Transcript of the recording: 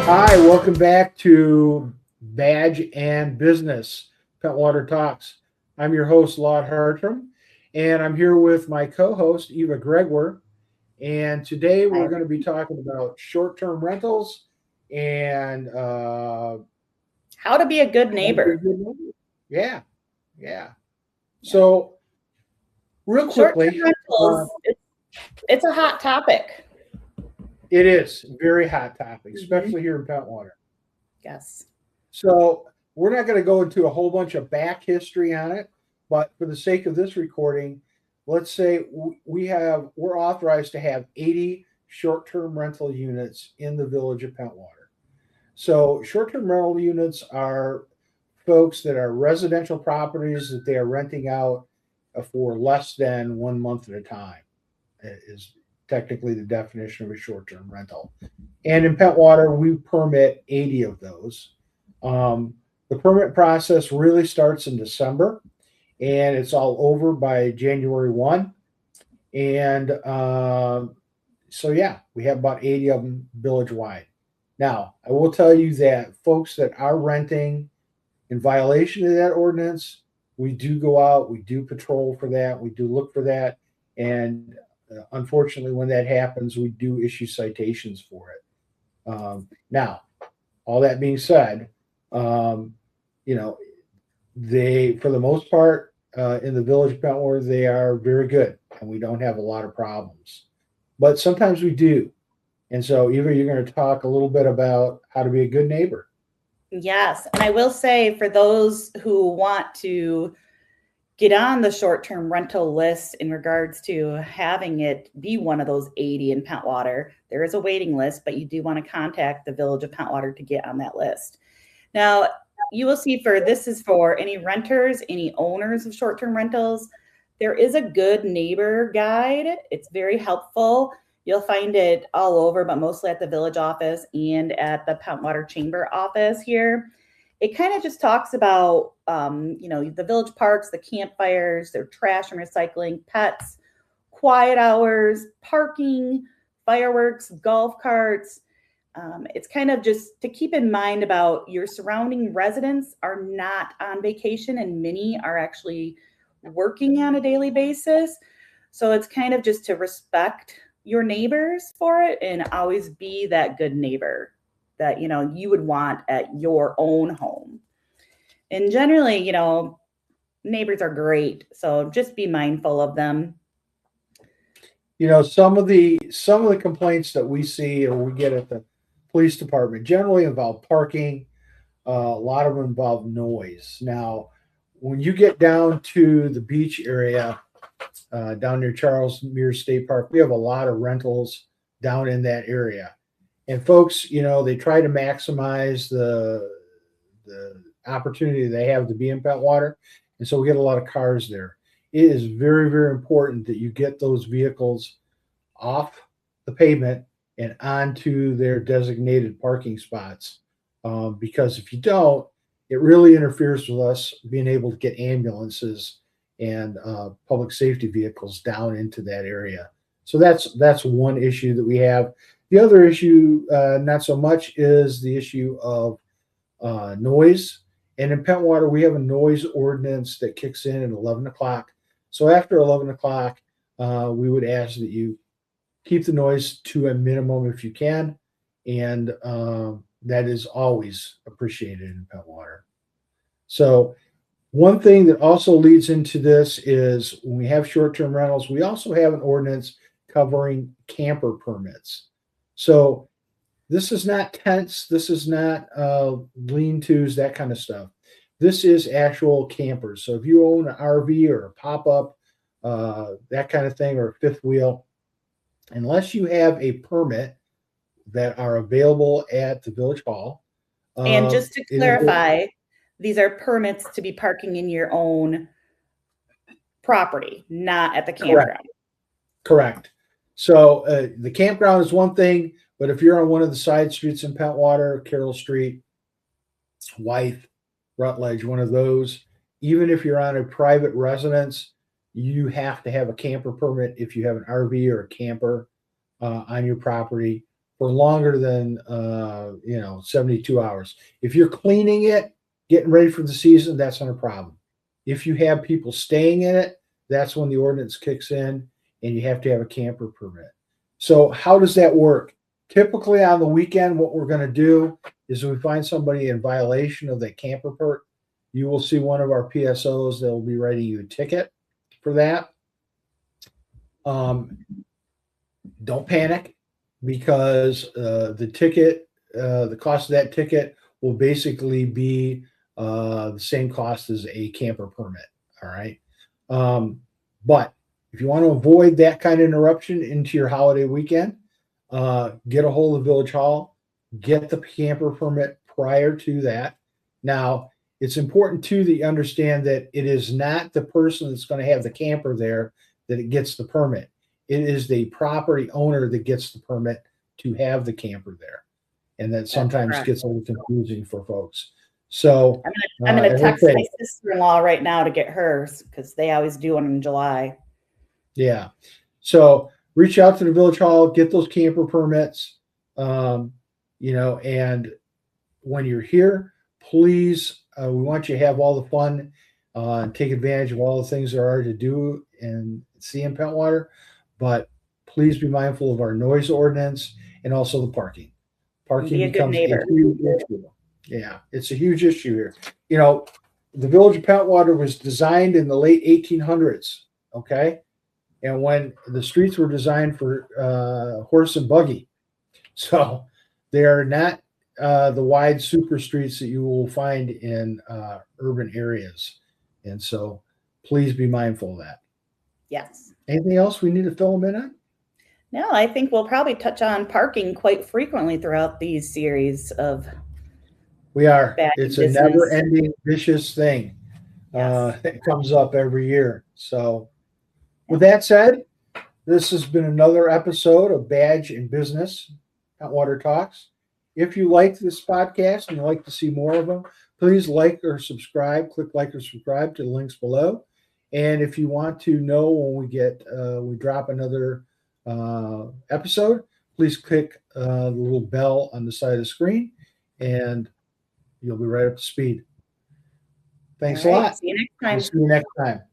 Hi, welcome back to Badge and Business Pentwater Talks. I'm your host, Lord Hartrum, and I'm here with my co host, Eva Gregwer. And today Hi. we're going to be talking about short term rentals and How to be a good how to be a neighbor. good neighbor. Yeah, yeah. So, real Short-term quickly, uh, rentals, it's a hot topic. it is a very hot topic, hmm especially here in Pentwater. Yes. So we're not going to go into a whole bunch of back history on it, but for the sake of this recording, let's say we're authorized to have 80 short-term rental units in the village of Pentwater. So short-term rental units are folks that are residential properties that they are renting out for less than 1 month at a time is technically the definition of a short-term rental. And in Pentwater, we permit 80 of those. Um, the permit process really starts in December, and it's all over by January 1. And so, yeah, we have about 80 of them village wide. Now, I will tell you that folks that are renting in violation of that ordinance, we do go out, we do patrol for that, we do look for that. And unfortunately, when that happens, we do issue citations for it. Now, all that being said, um, you know, they, for the most part, in the village of Pentwater, they are very good and we don't have a lot of problems. But sometimes we do. And so, Eva, you're going to talk a little bit about how to be a good neighbor. Yes. And I will say for those who want to get on the short-term rental list in regards to having it be one of those 80 in Pentwater, there is a waiting list, but you do want to contact the Village of Pentwater to get on that list. Now, you will see for this is for any renters, any owners of short-term rentals. There is a good neighbor guide. It's very helpful. You'll find it all over, but mostly at the village office and at the Pentwater Chamber office here. It kind of just talks about, the village parks, the campfires, their trash and recycling, pets, quiet hours, parking, fireworks, golf carts. It's kind of just to keep in mind about your surrounding residents are not on vacation and many are actually working on a daily basis. So it's kind of just to respect your neighbors for it and always be that good neighbor that you would want at your own home. And generally, neighbors are great, so just be mindful of them. Some of the complaints that we see or we get at the police department generally involve parking. A lot of them involve noise. Now, when you get down to the beach area, down near Charles Muir State Park, we have a lot of rentals down in that area. And folks, they try to maximize the opportunity they have to be in Pentwater, and so we get a lot of cars there. It is very, very important that you get those vehicles off the pavement and onto their designated parking spots. Because if you don't, it really interferes with us being able to get ambulances and public safety vehicles down into that area. So that's one issue that we have. The other issue, not so much, is the issue of noise. And in Pentwater, we have a noise ordinance that kicks in at 11 o'clock. So after 11 o'clock, we would ask that you keep the noise to a minimum if you can. And that is always appreciated in Pentwater. So one thing that also leads into this is when we have short-term rentals, we also have an ordinance covering camper permits. So this is not tents, this is not lean-tos, that kind of stuff. This is actual campers. So if you own an RV or a pop-up, that kind of thing, or a fifth wheel, unless you have a permit that are available at the village hall. And just to it is clarify, these are permits to be parking in your own property, not at the correct. campground. Correct. So the campground is one thing, but if you're on one of the side streets in Pentwater, Carroll Street, Wythe, Rutledge, one of those, even if you're on a private residence, you have to have a camper permit if you have an RV or a camper on your property. for longer than 72 hours. If you're cleaning it, getting ready for the season, that's not a problem. If you have people staying in it, that's when the ordinance kicks in and you have to have a camper permit. So how does that work? Typically on the weekend, what we're going to do is if we find somebody in violation of that camper permit, you will see one of our PSOs that will be writing you a ticket for that. Don't panic because the ticket, the cost of that ticket will basically be the same cost as a camper permit. All right. But if you want to avoid that kind of interruption into your holiday weekend, get a hold of Village Hall, get the camper permit prior to that. Now, it's important too that you understand that it is not the person that's going to have the camper there that it gets the permit. It is the property owner that gets the permit to have the camper there. And that sometimes gets a little confusing for folks. So I'm gonna text my sister-in-law right now to get hers because they always do one in July. Yeah. So reach out to the Village Hall, get those camper permits. And when you're here, please, we want you to have all the fun and take advantage of all the things there are to do and see in Pentwater. But please be mindful of our noise ordinance and also the parking. Parking becomes a huge issue. Yeah, it's a huge issue here. The village of Pentwater was designed in the late 1800s. Okay. And when the streets were designed for horse and buggy. So they are not the wide super streets that you will find in urban areas. And so please be mindful of that. Yes. Anything else we need to fill them in on? No, I think we'll probably touch on parking quite frequently throughout these series of. We are. It's a never-ending vicious thing. Yes. It comes up every year. So with that said, this has been another episode of Badge and Business Pentwater Talks. If you like this podcast and you'd like to see more of them, please like or subscribe. Click like or subscribe to the links below. And if you want to know when we drop another episode, please click the little bell on the side of the screen and you'll be right up to speed. Thanks a lot. See you next time. We'll see you next time.